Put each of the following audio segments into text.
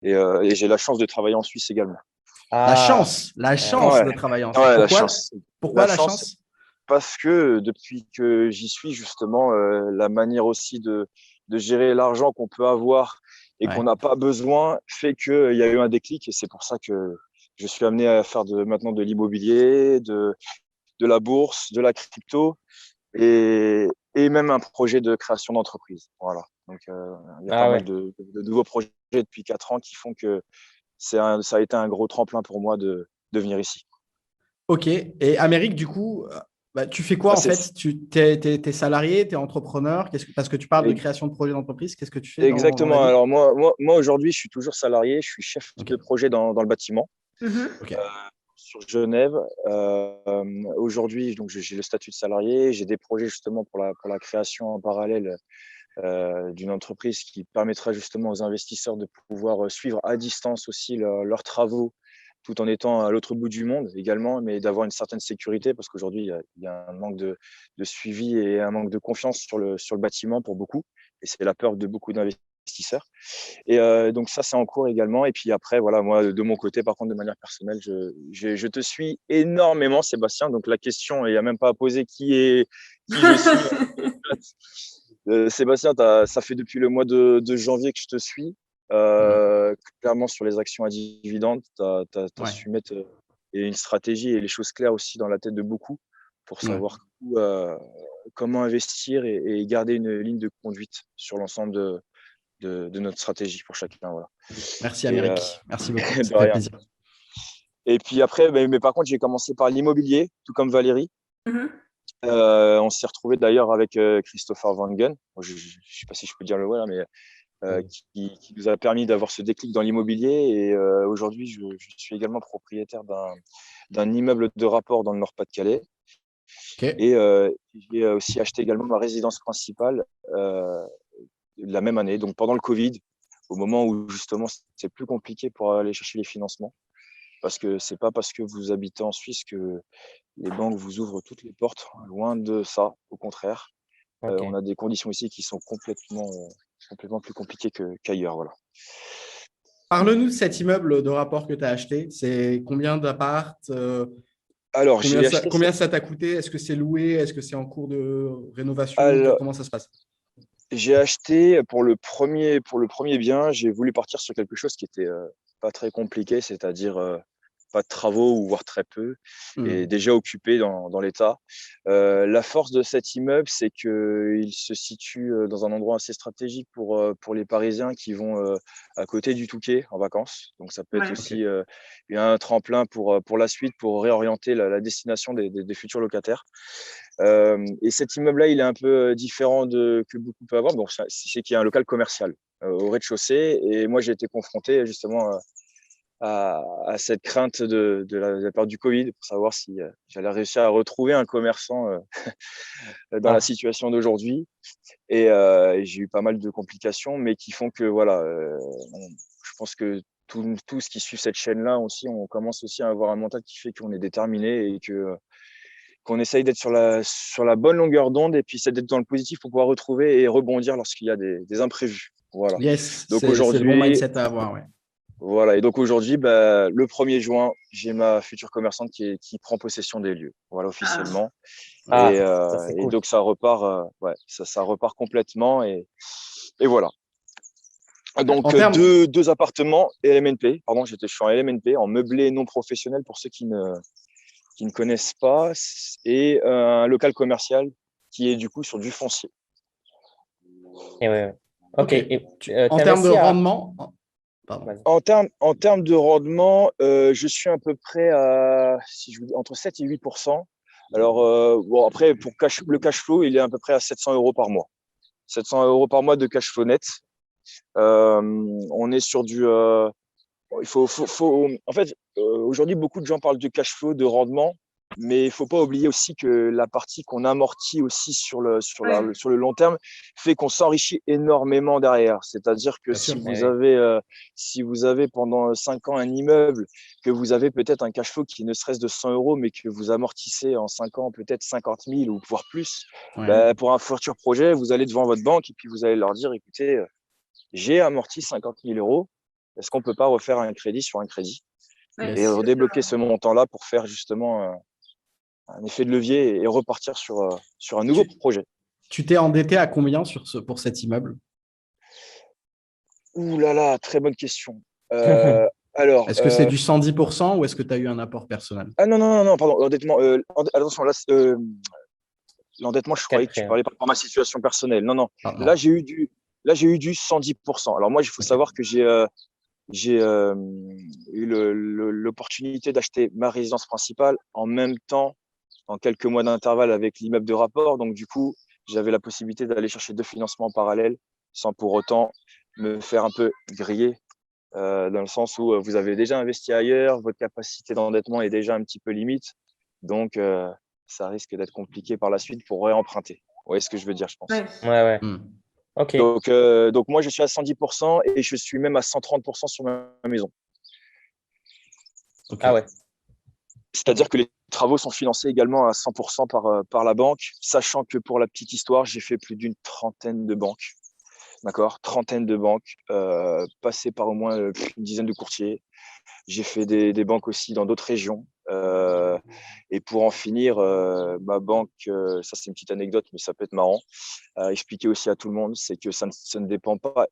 Et j'ai la chance de travailler en Suisse également. Ah, La chance Ouais, de travailler en Suisse. ouais, Pourquoi? la Pourquoi la chance, chance? parce que depuis que j'y suis, justement, la manière aussi de gérer l'argent qu'on peut avoir et qu'on Ouais. n'a pas besoin fait qu'il y a eu un déclic. Et c'est pour ça que je suis amené à faire maintenant de l'immobilier, de la bourse, de la crypto et, et même un projet de création d'entreprise. Voilà. Donc, il y a pas ah mal ouais. de nouveaux projets depuis 4 ans qui font que ça a été un gros tremplin pour moi de venir ici. Ok. Et Amérique, du coup, bah, tu fais quoi Bah, en fait? Tu t'es salarié, tu es entrepreneur? Parce que tu parles de création de projet d'entreprise. Qu'est-ce que tu fais dans la exactement. vie? Alors moi aujourd'hui, je suis toujours salarié. Je suis chef Ok. de projet dans le bâtiment Ok. sur Genève. Aujourd'hui, donc j'ai le statut de salarié. J'ai des projets justement pour la création en parallèle d'une entreprise qui permettra justement aux investisseurs de pouvoir suivre à distance aussi leurs travaux tout en étant à l'autre bout du monde également, mais d'avoir une certaine sécurité parce qu'aujourd'hui, il y a un manque de suivi et un manque de confiance sur le bâtiment pour beaucoup. Et c'est la peur de beaucoup d'investisseurs. Et donc ça, c'est en cours également. Et puis après, voilà, moi, de mon côté, par contre, de manière personnelle, je te suis énormément, Sébastien. Donc la question, il n'y a même pas à poser qui je suis. Sébastien, ça fait depuis le mois de janvier que je te suis. Mhm. Clairement, sur les actions à dividendes, tu as Ouais. su mettre une stratégie et les choses claires aussi dans la tête de beaucoup pour Ouais. savoir comment investir et garder une ligne de conduite sur l'ensemble de notre stratégie pour chacun. Voilà. Merci Et Amérique. Merci beaucoup. Ça de me fait rien. plaisir. Et puis après, mais par contre, j'ai commencé par l'immobilier, tout comme Valérie. Mhm. On s'est retrouvé d'ailleurs avec Christopher Wangen. Je ne sais pas si je peux dire le mot là, mais qui nous a permis d'avoir ce déclic dans l'immobilier. Et aujourd'hui, je suis également propriétaire d'un immeuble de rapport dans le Nord-Pas-de-Calais. Ok. Et j'ai aussi acheté également ma résidence principale la même année, donc pendant le Covid, au moment où justement c'est plus compliqué pour aller chercher les financements. Parce que c'est pas parce que vous habitez en Suisse que les banques vous ouvrent toutes les portes. Loin de ça, au contraire. Ok. On a des conditions ici qui sont complètement plus compliquées qu'ailleurs. Voilà. Parle-nous de cet immeuble de rapport que tu as acheté. C'est combien d'appart? Alors, j'ai acheté Combien ça t'a coûté? Est-ce que c'est loué? Est-ce que c'est en cours de rénovation? Alors, Comment ça se passe? j'ai acheté pour le premier bien, j'ai voulu partir sur quelque chose qui était pas très compliqué, c'est-à-dire pas de travaux ou voire très peu, et Hmm. déjà occupé dans l'état. La force de cet immeuble, c'est qu'il se situe dans un endroit assez stratégique pour les Parisiens qui vont à côté du Touquet en vacances. Donc ça peut être Ouais. Ok. aussi un tremplin pour la suite, pour réorienter la destination des futurs locataires. Et cet immeuble-là, il est un peu différent que beaucoup peuvent avoir. Donc, c'est qu'il y a un local commercial au rez-de-chaussée. Et moi, j'ai été confronté justement à cette crainte de la part du Covid pour savoir si j'allais réussir à retrouver un commerçant dans la Ah, situation d'aujourd'hui. Et j'ai eu pas mal de complications, mais qui font que, voilà, je pense que tous qui suivent cette chaîne-là aussi, on commence aussi à avoir un mental qui fait qu'on est déterminé et qu'on essaye d'être sur la bonne longueur d'onde et puis c'est d'être dans le positif pour pouvoir retrouver et rebondir lorsqu'il y a des imprévus. Voilà. Yes, Donc c'est le bon aujourd'hui, mindset à avoir. Ouais. voilà. Et donc aujourd'hui, bah, le 1er juin, j'ai ma future commerçante qui prend possession des lieux. Voilà, Ah. officiellement. Et, ah, ça euh, c'est et cool. donc ça repart, ouais, ça repart complètement et voilà. En Donc termes, deux appartements LMNP. Pardon, je suis en LMNP, en meublé non professionnel pour ceux qui ne connaissent pas, et un local commercial qui est du coup sur du foncier. Et ouais, ouais. Ok. ok. Et En tu termes de investis à. rendement, pardon. Vas-y. En termes de rendement, je suis à peu près à, si je vous dis, entre 7 et 8%. Alors, bon, après, le cash flow, il est à peu près à 700 euros par mois. 700 euros par mois de cash flow net. On est sur du. En fait, aujourd'hui, beaucoup de gens parlent de cash flow, de rendement, mais il ne faut pas oublier aussi que la partie qu'on amortit aussi Ouais. sur le long terme fait qu'on s'enrichit énormément derrière. C'est-à-dire que Bien si sûr. vous Eh avez, si vous avez pendant 5 ans un immeuble, que vous avez peut-être un cash flow qui ne serait-ce de 100 euros, mais que vous amortissez en 5 ans peut-être 50 000 ou voire plus, Ouais. bah, pour un futur projet, vous allez devant votre banque et puis vous allez leur dire, écoutez, j'ai amorti 50 000 euros. est-ce qu'on ne peut pas refaire un crédit sur un crédit et Yes. redébloquer ce montant-là pour faire justement un effet de levier et repartir sur un nouveau projet. Tu t'es endetté à combien pour cet immeuble? Ouh là là, très bonne question. Alors, Est-ce que c'est du 110% ou est-ce que tu as eu un apport personnel? ah non, pardon, l'endettement. Attention, là, l'endettement, je croyais que tu parlais par rapport à ma situation personnelle. Non. Pardon. Là, j'ai eu du 110%. Alors moi, il faut savoir que j'ai eu l'opportunité d'acheter ma résidence principale en même temps, en quelques mois d'intervalle avec l'immeuble de rapport. Donc, du coup, j'avais la possibilité d'aller chercher 2 financements en parallèle sans pour autant me faire un peu griller, dans le sens où vous avez déjà investi ailleurs, votre capacité d'endettement est déjà un petit peu limite. Donc, ça risque d'être compliqué par la suite pour réemprunter. Vous voyez ce que je veux dire, je pense. Ouais. Hmm. Ok. Donc, moi, je suis à 110% et je suis même à 130% sur ma maison. Okay. Ah ouais. C'est-à-dire que les travaux sont financés également à 100% par la banque, sachant que pour la petite histoire, j'ai fait plus d'une trentaine de banques. D'accord, trentaine de banques, passé par au moins une dizaine de courtiers. J'ai fait des banques aussi dans d'autres régions. Et pour en finir, ma banque, ça c'est une petite anecdote, mais ça peut être marrant, à expliquer aussi à tout le monde, c'est que ça ne dépend pas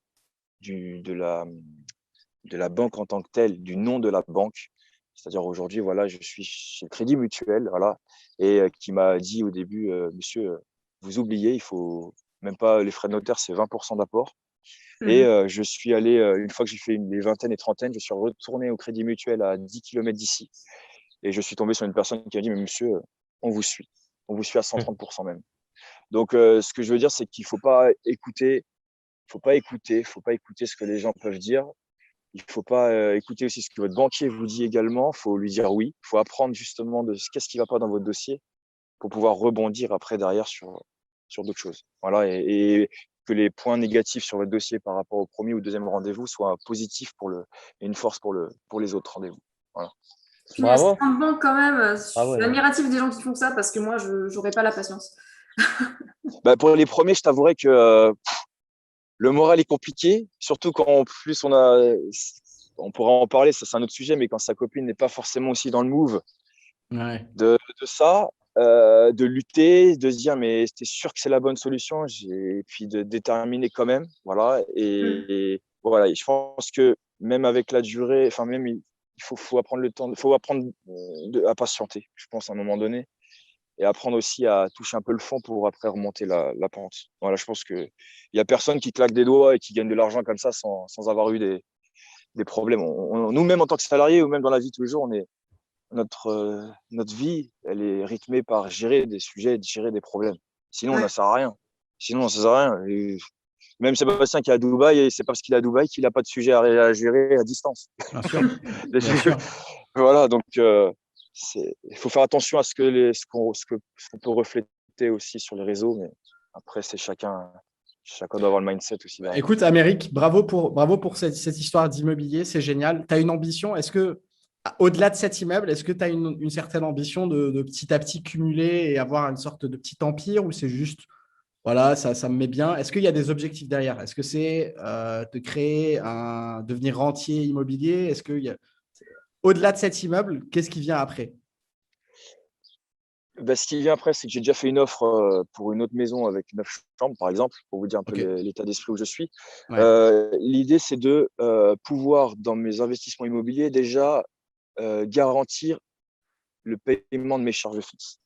de la banque en tant que telle, du nom de la banque. C'est-à-dire aujourd'hui, voilà, je suis chez le Crédit Mutuel, voilà, et qui m'a dit au début, monsieur, vous oubliez, il faut même pas les frais de notaire, c'est 20% d'apport. Et je suis allé, une fois que j'ai fait les vingtaines et trentaines, je suis retourné au Crédit Mutuel à 10 km d'ici. Et je suis tombé sur une personne qui a dit, mais monsieur, on vous suit. On vous suit à 130% même. Donc, ce que je veux dire, c'est qu'il faut pas écouter ce que les gens peuvent dire. Il faut pas écouter aussi ce que votre banquier vous dit également. Il faut lui dire oui. Il faut apprendre justement de qu'est-ce qui va pas dans votre dossier pour pouvoir rebondir après derrière sur d'autres choses. Voilà, et que les points négatifs sur votre dossier par rapport au premier ou deuxième rendez-vous soient positifs et une force pour les autres rendez-vous. Voilà. Bravo. C'est un banque quand même. Je Bravo, suis ouais. admirative des gens qui font ça parce que moi, je n'aurais pas la patience. Pour les premiers, je t'avouerais que le moral est compliqué, surtout quand en plus on pourra en parler, ça c'est un autre sujet, mais quand sa copine n'est pas forcément aussi dans le move Ouais. de ça, de lutter, de se dire mais t'es sûr que c'est la bonne solution, et puis de déterminer quand même, voilà. Et voilà, et je pense que même avec la durée, enfin même il faut apprendre le temps, il faut apprendre à patienter, je pense à un moment donné, et apprendre aussi à toucher un peu le fond pour après remonter la pente. Voilà, je pense que il y a personne qui claque des doigts et qui gagne de l'argent comme ça sans avoir eu des problèmes. Nous-mêmes en tant que salariés ou même dans la vie de tous les jours, notre vie, elle est rythmée par gérer des sujets, gérer des problèmes. Sinon, on ne sert à rien. Et même Sébastien qui est à Dubaï, et c'est pas parce qu'il est à Dubaï qu'il n'a pas de sujet à gérer à distance. Bien sûr. Bien sûr. Voilà, donc il faut faire attention à ce qu'on peut refléter aussi sur les réseaux, mais après, c'est chacun doit avoir le mindset aussi. Écoute, Amérique, bravo pour cette histoire d'immobilier, c'est génial. Tu as une ambition, est-ce que, au-delà de cet immeuble, est-ce que tu as une certaine ambition de petit à petit cumuler et avoir une sorte de petit empire, ou c'est juste, voilà, ça me met bien? Est-ce qu'il y a des objectifs derrière? Est-ce que c'est devenir rentier immobilier? Est-ce qu'il y a, au-delà de cet immeuble, qu'est-ce qui vient après? Ce qui vient après, c'est que j'ai déjà fait une offre pour une autre maison avec 9 chambres, par exemple, pour vous dire un peu l'état d'esprit où je suis. Ouais. L'idée, c'est de pouvoir, dans mes investissements immobiliers, déjà garantir le paiement de mes charges fixes.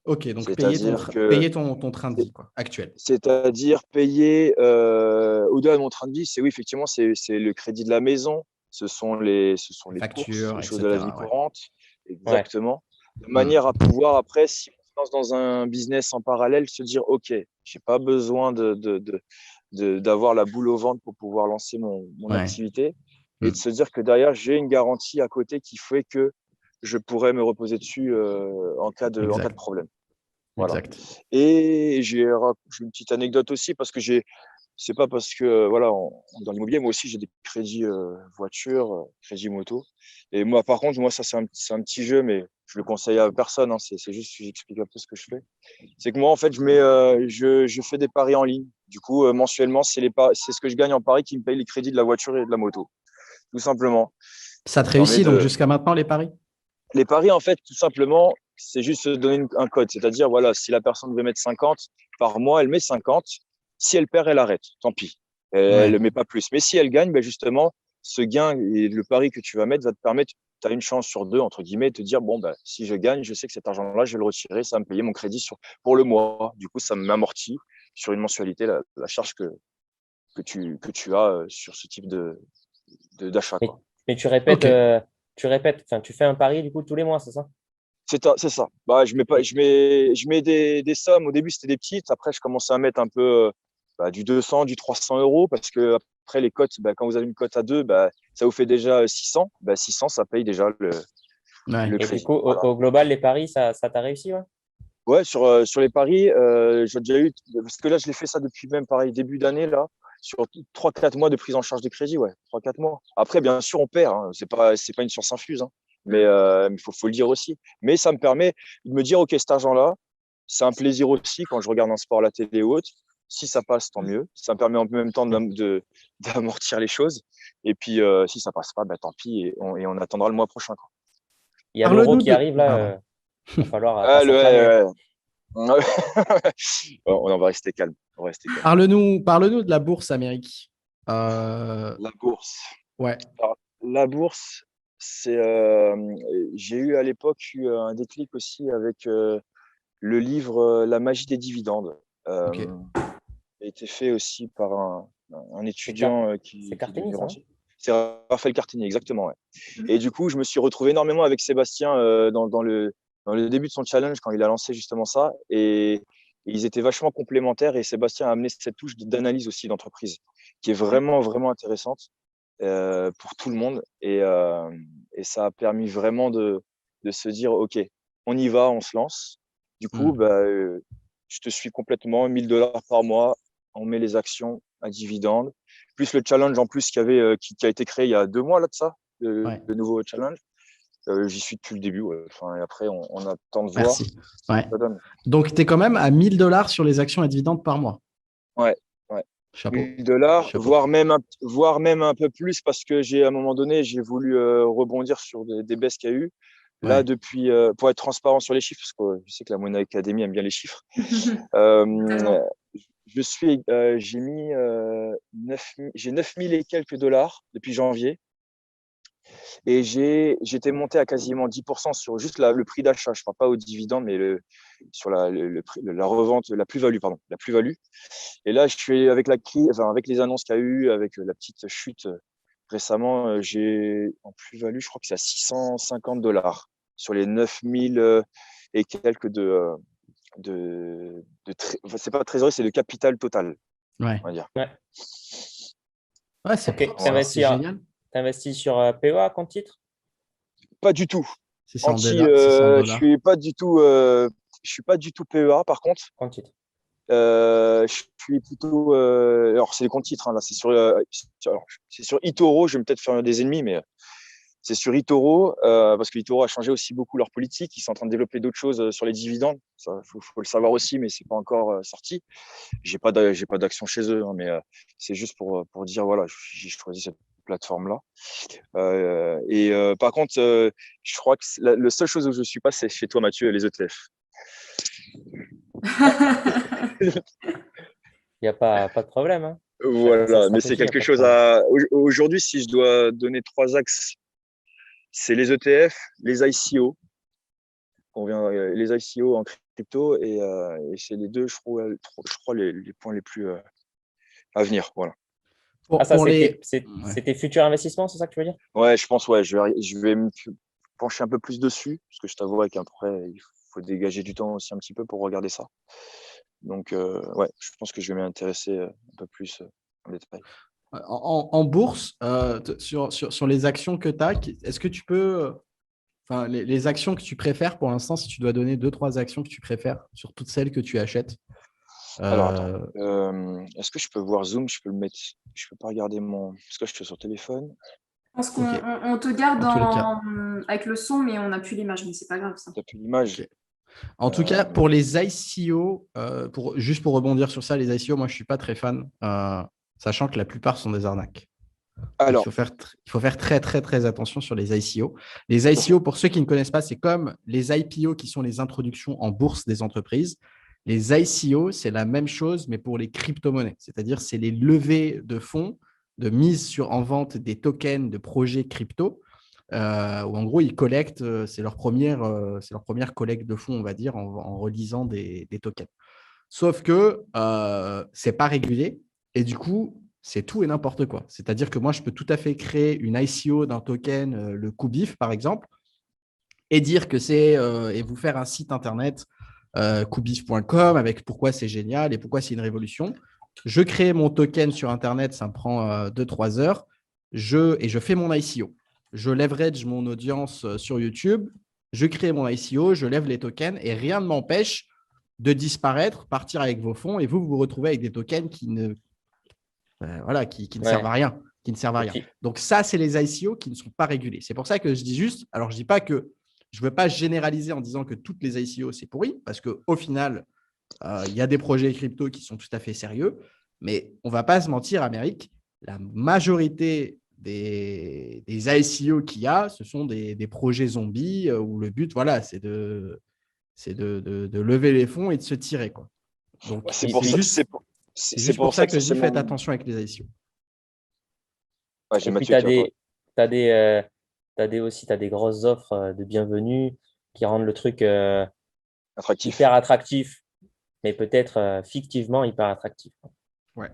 Ok, donc C'est-à-dire payer ton train de vie actuel. C'est-à-dire payer, au-delà de mon train de vie, oui, effectivement, c'est le crédit de la maison, ce sont les courses, Factures, les choses de la etc. vie Ouais. courante, exactement. De Mm. manière à pouvoir après, si on se lance dans un business en parallèle, se dire: «OK, j'ai pas besoin d'avoir la boule au ventre pour pouvoir lancer mon Ouais. activité», et Mm. de se dire que derrière, j'ai une garantie à côté qui fait que je pourrais me reposer dessus, en cas de problème. Voilà. Exact. Et j'ai une petite anecdote aussi parce que j'ai c'est pas parce que voilà, dans l'immobilier, moi aussi j'ai des crédits voiture, crédits moto. Et moi, par contre, moi ça c'est un petit jeu, mais je le conseille à personne. Hein, c'est juste que j'explique un peu ce que je fais. C'est que moi en fait, je fais des paris en ligne. Du coup, mensuellement, c'est ce que je gagne en pari qui me paye les crédits de la voiture et de la moto, tout simplement. Ça te Ça me permet réussit donc jusqu'à maintenant les paris? Les paris, en fait, tout simplement, c'est juste se donner un code. C'est-à-dire, voilà, si la personne veut mettre 50 par mois, elle met 50. Si elle perd, elle arrête. Tant pis. Elle ne Ouais. met pas plus. Mais si elle gagne, ben justement, ce gain et le pari que tu vas mettre va te permettre, tu as une chance sur deux, entre guillemets, de te dire, bon, ben, si je gagne, je sais que cet argent-là, je vais le retirer, ça va me payer mon crédit pour le mois. Du coup, ça m'amortit sur une mensualité la charge que tu as sur ce type d'achat, Mais, quoi. mais Ok. enfin, tu fais un pari du coup tous les mois, c'est ça? C'est ça. Bah, je mets pas, Et- je mets des sommes. Au début, c'était des petites. Après, je commençais à mettre un peu du 200, du 300 euros parce que après les cotes, bah, quand vous avez une cote à 2, bah, ça vous fait déjà 600. Bah, 600, ça paye déjà Ouais. le Et du crédit. coup, Voilà. au global, les paris, ça t'a réussi, ouais? Ouais, sur les paris, j'ai déjà eu, parce que là, je l'ai fait ça depuis même pareil, début d'année, là, sur 3-4 mois de prise en charge des crédits, ouais, 3-4 mois. Après, bien sûr, on perd, hein, c'est pas une science infuse, hein, mais il faut le dire aussi. Mais ça me permet de me dire, OK, cet argent-là, c'est un plaisir aussi quand je regarde un sport à la télé ou autre. Si ça passe, tant mieux. Ça me permet en même temps d'amortir les choses. Et puis, si ça passe pas, bah, tant pis, et on attendra le mois prochain, quoi. Il y a l'euro Parle-nous qui de. arrive là, Pardon. va falloir Ah, faire ça calme. ouais. On va rester calme. On va rester calme. Parle-nous de la bourse Amérique. Euh, La bourse. ouais. Alors, la bourse, c'est. J'ai eu à l'époque un déclic aussi avec le livre La magie des dividendes. Ok. Qui a été fait aussi par un C'est Car- étudiant c'est qui est devenu Carteni, ça, non? rentier. C'est Raphaël Cartini, exactement. Ouais. Et du coup, je me suis retrouvé énormément avec Sébastien dans le début de son challenge quand il a lancé justement ça. Et ils étaient vachement complémentaires. Et Sébastien a amené cette touche d'analyse aussi d'entreprise qui est vraiment, vraiment intéressante pour tout le monde. Et ça a permis vraiment de se dire, OK, on y va, on se lance. Du coup, Hmm. bah, je te suis complètement, 1000 $ par mois, on met les actions à dividendes, plus le challenge en plus qui a été créé il y a 2 mois là de ça, Ouais. le nouveau challenge. J'y suis depuis le début. Ouais. Enfin, et après, on attend de voir Merci. ce que Ouais. ça donne. Donc, tu es quand même à 1000 $ sur les actions et dividendes par mois. Ouais, ouais. Chapeau. 1000 $, Chapeau. voire même un peu plus parce que à un moment donné, j'ai voulu rebondir sur des baisses qu'il y a eu. Là, Ouais. depuis, pour être transparent sur les chiffres, parce que je sais que la Money Academy aime bien les chiffres, euh, Totalement. j'ai mis j'ai 9000 et quelques dollars depuis janvier et j'étais monté à quasiment 10% sur juste le prix d'achat. Je ne parle pas au dividende, mais sur la revente, la plus-value, pardon, la plus-value. Et là, je suis avec la crise, enfin, avec les annonces qu'il y a eu, avec la petite chute récemment, j'ai en plus-value, je crois que c'est à 650 dollars sur les 9000 et quelques enfin, c'est pas de trésorerie, c'est de capital total, Ouais. on va dire. Ouais. Ouais, Ok. Voilà. c'est génial. T'investis sur PEA, compte titre? Pas du tout. Si c'est en dollars. Si c'est en dollars. Je suis pas du tout PEA par contre. Compte titre. Je suis plutôt. Alors, c'est les comptes titres. Hein, là, c'est sur eToro. Je vais peut-être faire des ennemis, mais c'est sur eToro parce que eToro a changé aussi beaucoup leur politique. Ils sont en train de développer d'autres choses sur les dividendes. Ça, faut le savoir aussi, mais c'est pas encore sorti. J'ai pas d'action chez eux, hein, mais c'est juste pour dire voilà, j'ai choisi cette plateforme-là. Par contre, je crois que la seule chose où je suis pas, c'est chez toi, Mathieu, les ETF. Il n'y a pas de problème, hein. Chacun sa Voilà, mais c'est stratégie, il n'y a quelque pas de chose problème. à. Aujourd'hui, si je dois donner 3 axes, c'est les ETF, les ICO, les ICO en crypto, et c'est les deux, je crois les points les plus à venir. Voilà. Ah, ça, Pour les. Ouais. c'était futur investissement, c'est ça que tu veux dire? Ouais, je pense, ouais, je vais me pencher un peu plus dessus, parce que je t'avoue qu'après, il faut dégager du temps aussi un petit peu pour regarder ça. Donc, ouais, je pense que je vais m'intéresser un peu plus en détail. En bourse, sur les actions que tu as, est-ce que tu peux. Enfin, les actions que tu préfères pour l'instant, si tu dois donner deux, trois actions que tu préfères sur toutes celles que tu achètes. Alors, attends. Est-ce que je peux voir Zoom? Je peux le mettre. Je peux pas regarder mon. Parce que je suis sur téléphone. Je pense qu'on Ok. on te garde En tous les cas. avec le son, mais on n'a plus l'image, mais c'est pas grave ça. T'as plus l'image. Ok. En tout cas, pour les ICO, juste pour rebondir sur ça, les ICO, moi, je ne suis pas très fan, sachant que la plupart sont des arnaques. Alors, Il faut faire très, très, très attention sur les ICO. Les ICO, pour ceux qui ne connaissent pas, c'est comme les IPO qui sont les introductions en bourse des entreprises. Les ICO, c'est la même chose, mais pour les crypto-monnaies. C'est-à-dire, c'est les levées de fonds de mise en vente des tokens de projets crypto, où en gros, ils collectent, c'est leur première collecte de fonds, on va dire, en relisant des tokens. Sauf que ce n'est pas régulier et du coup, c'est tout et n'importe quoi. C'est-à-dire que moi, je peux tout à fait créer une ICO d'un token, le Koubif, par exemple, et dire que et vous faire un site internet, koubif.com, avec pourquoi c'est génial et pourquoi c'est une révolution. Je crée mon token sur Internet, ça me prend 2-3 heures, et je fais mon ICO. Je leverage mon audience sur YouTube, je crée mon ICO, je lève les tokens et rien ne m'empêche de disparaître, partir avec vos fonds et vous retrouvez avec des tokens qui ne servent à rien. Qui ne servent à rien. Donc ça, c'est les ICO qui ne sont pas régulés. C'est pour ça que je dis juste, alors je ne dis pas que je ne veux pas généraliser en disant que toutes les ICO, c'est pourri, parce qu'au final, il y a des projets crypto qui sont tout à fait sérieux, mais on ne va pas se mentir, Amérique, la majorité des ICO qu'il y a, ce sont des projets zombies où le but, voilà, c'est de lever les fonds et de se tirer, quoi. Donc, c'est pour ça que je dis faites attention avec les ICO. Ouais, et puis, tu as des grosses offres de bienvenue qui rendent le truc hyper attractif, mais peut-être fictivement hyper attractif. Ouais.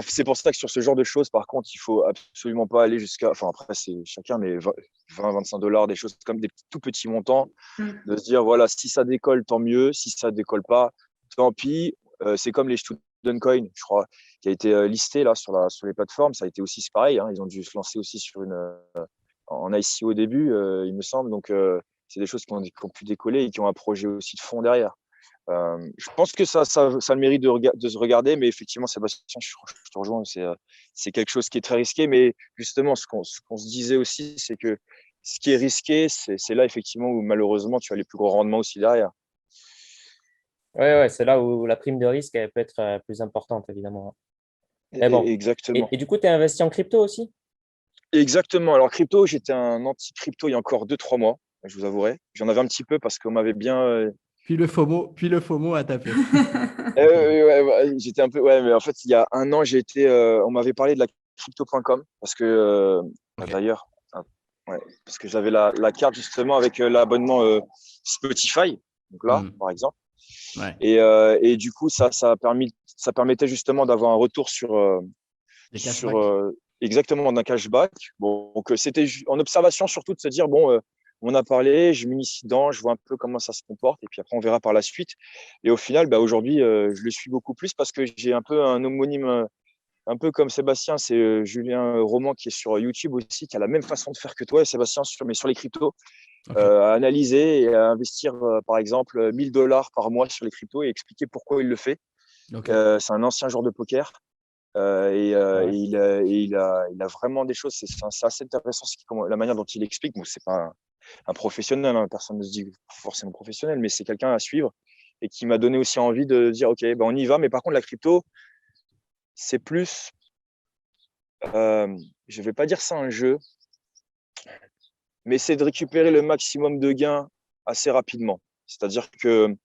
C'est pour ça que sur ce genre de choses, par contre, il faut absolument pas aller jusqu'à. Enfin, après, c'est chacun, mais 20-25 $, des choses comme des tout petits montants, de se dire voilà, si ça décolle, tant mieux. Si ça décolle pas, tant pis. C'est comme les Student Coin, je crois, qui a été listé là sur les plateformes. Ça a été aussi pareil. Hein, ils ont dû se lancer aussi en ICO au début, il me semble. Donc, c'est des choses qui ont pu décoller et qui ont un projet aussi de fond derrière. Je pense que ça a le mérite de se regarder, mais effectivement, Sébastien, je te rejoins, c'est quelque chose qui est très risqué. Mais justement, ce qu'on se disait aussi, c'est que ce qui est risqué, c'est là effectivement où malheureusement tu as les plus gros rendements aussi derrière. Ouais, c'est là où la prime de risque elle peut être plus importante, évidemment. Mais bon. Exactement. Et du coup, tu es investi en crypto aussi? Exactement. Alors, crypto, j'étais un anti-crypto il y a encore 2-3 mois, je vous avouerai. J'en avais un petit peu parce qu'on m'avait bien. Puis le FOMO a tapé. J'étais un peu. Ouais, mais en fait, il y a un an, on m'avait parlé de la crypto.com parce que d'ailleurs, parce que j'avais la carte justement avec l'abonnement Spotify, donc là, par exemple. Ouais. Et du coup, ça permettait justement d'avoir un retour sur exactement d'un cashback. Bon, donc c'était en observation surtout de se dire bon, on a parlé, je m'initie dedans, je vois un peu comment ça se comporte et puis après on verra par la suite. Et au final, aujourd'hui, je le suis beaucoup plus parce que j'ai un peu un homonyme, un peu comme Sébastien, c'est Julien Roman qui est sur YouTube aussi, qui a la même façon de faire que toi, Sébastien, mais sur les cryptos. À analyser et à investir, par exemple, 1 000 $ par mois sur les cryptos et expliquer pourquoi il le fait. C'est un ancien joueur de poker et il a vraiment des choses. C'est assez intéressant la manière dont il explique. Bon, c'est pas un professionnel, hein, personne ne se dit forcément professionnel, mais c'est quelqu'un à suivre et qui m'a donné aussi envie de dire ok, ben on y va. Mais par contre, la crypto, c'est plus, je vais pas dire ça un jeu, mais c'est de récupérer le maximum de gains assez rapidement. C'est-à-dire que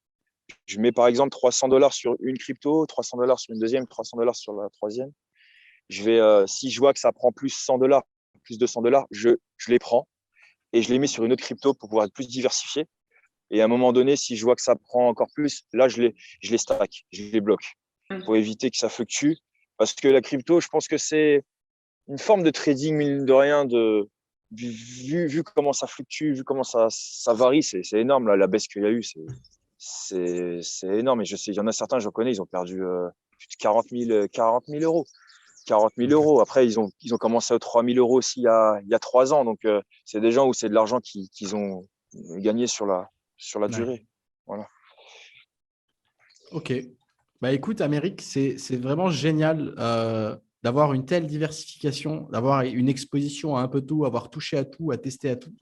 je mets par exemple 300 $ sur une crypto, 300 $ sur une deuxième, 300 $ sur la troisième. Si je vois que ça prend plus 100 $, plus 200 $, je les prends et je les mets sur une autre crypto pour pouvoir être plus diversifié. Et à un moment donné, si je vois que ça prend encore plus, là, je les stack, je les bloque pour éviter que ça fluctue. Parce que la crypto, je pense que c'est une forme de trading, mine de rien, vu comment ça fluctue, vu comment ça varie, c'est énorme là, la baisse qu'il y a eu, c'est énorme. Et je sais, il y en a certains, je connais, ils ont perdu plus de 40 000 euros. 40 000 euros. Après, ils ont commencé à 3 000 euros aussi il y a 3 ans. Donc, c'est des gens où c'est de l'argent qu'ils ont gagné sur la durée. Voilà. Ok. Bah écoute, Amérique, c'est vraiment génial d'avoir une telle diversification, d'avoir une exposition à un peu tout, avoir touché à tout, à tester à tout.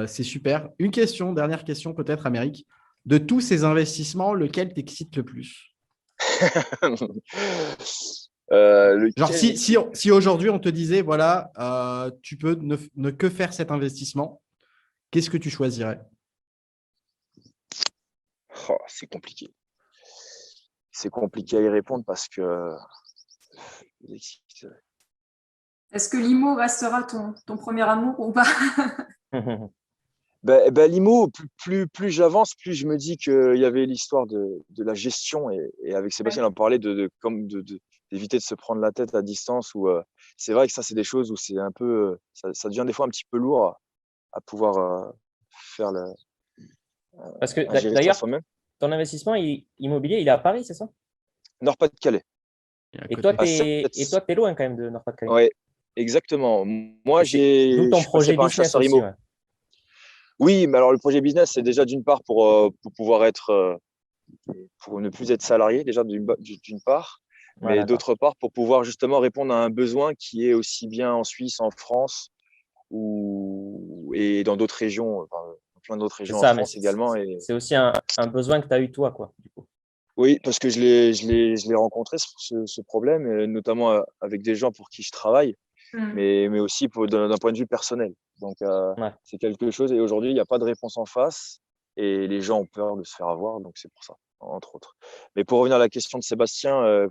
C'est super. Une question, dernière question peut-être, Amérique. De tous ces investissements, lequel t'excite le plus? Genre, si aujourd'hui on te disait, voilà, tu peux ne que faire cet investissement, qu'est-ce que tu choisirais? Oh, c'est compliqué. C'est compliqué à y répondre parce que Est-ce que l'IMO restera ton premier amour ou pas? l'IMO, plus j'avance, plus je me dis qu'il y avait l'histoire de la gestion et avec Sébastien, on en parlait d'éviter de se prendre la tête à distance. C'est vrai que ça, c'est des choses où c'est un peu, ça devient des fois un petit peu lourd à pouvoir faire Parce que gérer ça d'ailleurs, soi-même. ton investissement immobilier, il est à Paris, c'est ça? Nord-Pas-de-Calais. Et toi, tu es loin quand même de Nord-Pas-de-Calais. Oui, exactement. Moi, D'où ton je suis passé projet par un business chasseur aussi. IMO. Ouais. Oui, mais alors le projet business, c'est déjà d'une part pour pouvoir pour ne plus être salarié, déjà d'une part, Ouais, mais d'accord. d'autre part pour pouvoir justement répondre à un besoin qui est aussi bien en Suisse, en France et dans d'autres régions, enfin, plein d'autres C'est régions en ça, mais France également. c'est aussi un besoin que tu as eu toi, quoi, du coup. Oui, parce que je l'ai rencontré ce problème, notamment avec des gens pour qui je travaille, mais aussi d'un point de vue personnel. Donc, Ouais. c'est quelque chose. Et aujourd'hui, il n'y a pas de réponse en face et les gens ont peur de se faire avoir. Donc, c'est pour ça, entre autres. Mais pour revenir à la question de Sébastien,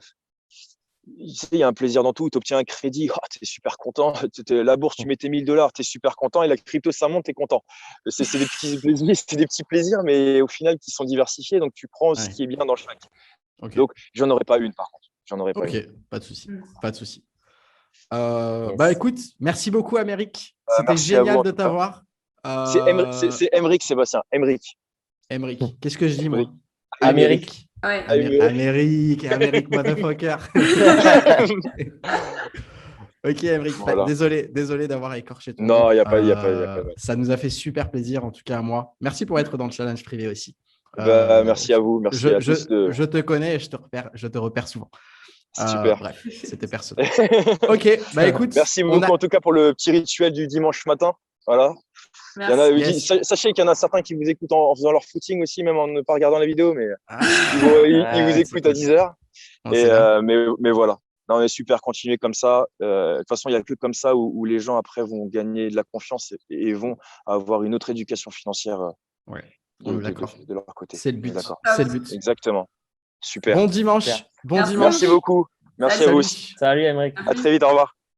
il y a un plaisir dans tout. Tu obtiens un crédit, tu es super content. La bourse, tu mets tes $1000, tu es super content. Et la crypto, ça monte, tu es content. C'est des petits plaisirs, c'est des petits plaisirs, mais au final, qui sont diversifiés. Donc, tu prends ce qui est bien dans chaque. Okay. Donc, j'en aurais pas une, par contre. J'en aurais pas une. Pas de souci. Pas de souci. Yes. Bah écoute, merci beaucoup, Amérique. C'était génial de t'avoir. C'est Emeric, Sébastien. Emeric. Emeric. Qu'est-ce que je dis, moi? Amérique. Ouais. Amérique, motherfucker. Ok, Emeric. Voilà. Désolé d'avoir écorché ton Non, nom. il n'y a pas. Ça nous a fait super plaisir, en tout cas à moi. Merci pour être dans le challenge privé aussi. Merci à vous. Merci à tous. Je te connais et je te repère souvent. Super. Bref, c'était personnel. Ok, bah écoute. Merci beaucoup en tout cas pour le petit rituel du dimanche matin. Voilà. Sachez qu'il y en a certains qui vous écoutent en faisant leur footing aussi, même en ne pas regardant la vidéo, mais ils vous écoutent à 10h. Mais voilà. Non, on est super, continuer comme ça. De toute façon, il n'y a que comme ça où les gens après vont gagner de la confiance et vont avoir une autre éducation financière de leur côté. C'est le but. C'est le but. Exactement. Super. Bon dimanche. Merci beaucoup. Merci à vous aussi. Salut, Emeric. À très vite. Au revoir.